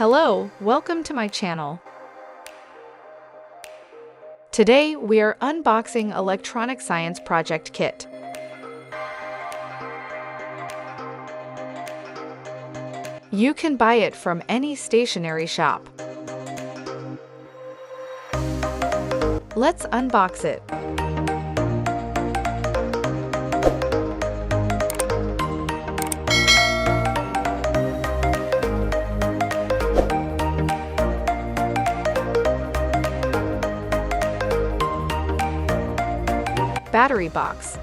Hello, welcome to my channel. Today we are unboxing Electronic Science Project Kit. You can buy it from any stationery shop. Let's unbox it. Battery box.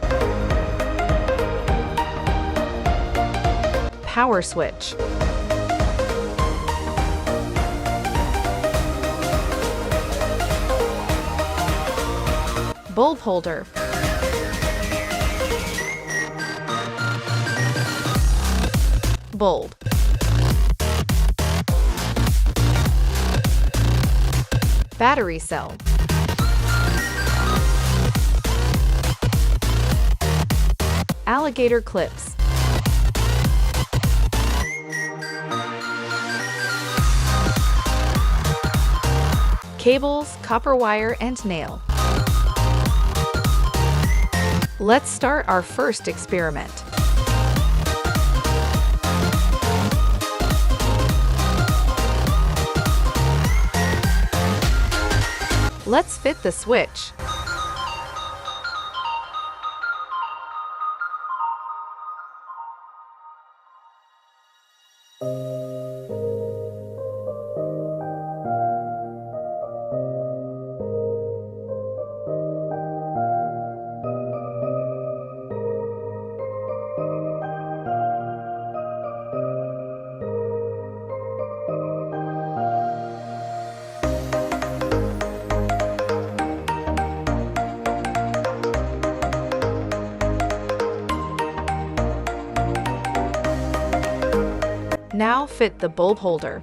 Power switch. Bulb holder. Bulb. Battery cell. Alligator clips. Cables, copper wire, and nail. Let's start our first experiment. Let's fit the switch. Now fit the bulb holder.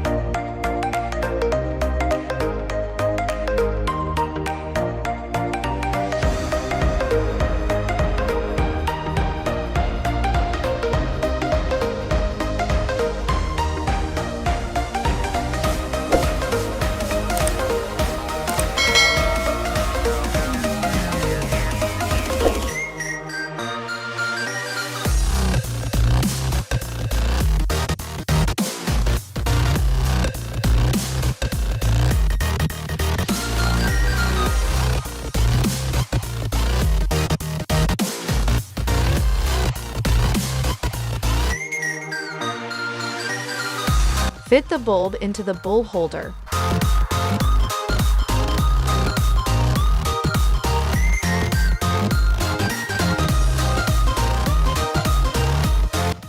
Fit the bulb into the bulb holder.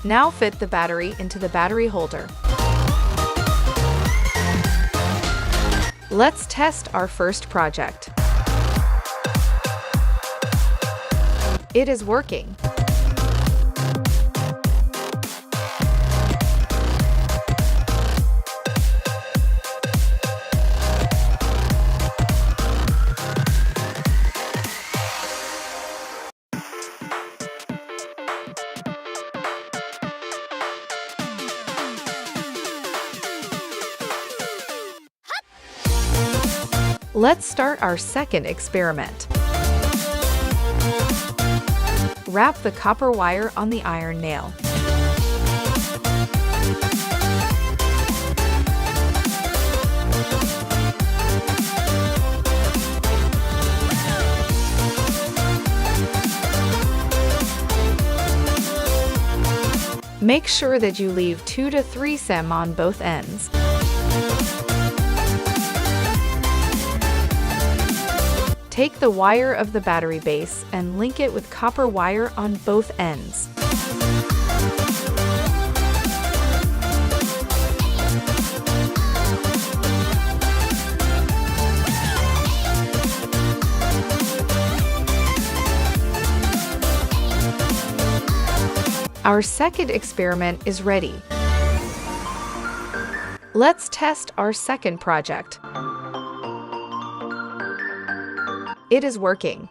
Now fit the battery into the battery holder. Let's test our first project. It is working. Let's start our second experiment. Wrap the copper wire on the iron nail. Make sure that you leave 2 to 3 cm on both ends. Take the wire of the battery base and link it with copper wire on both ends. Our second experiment is ready. Let's test our second project. It is working.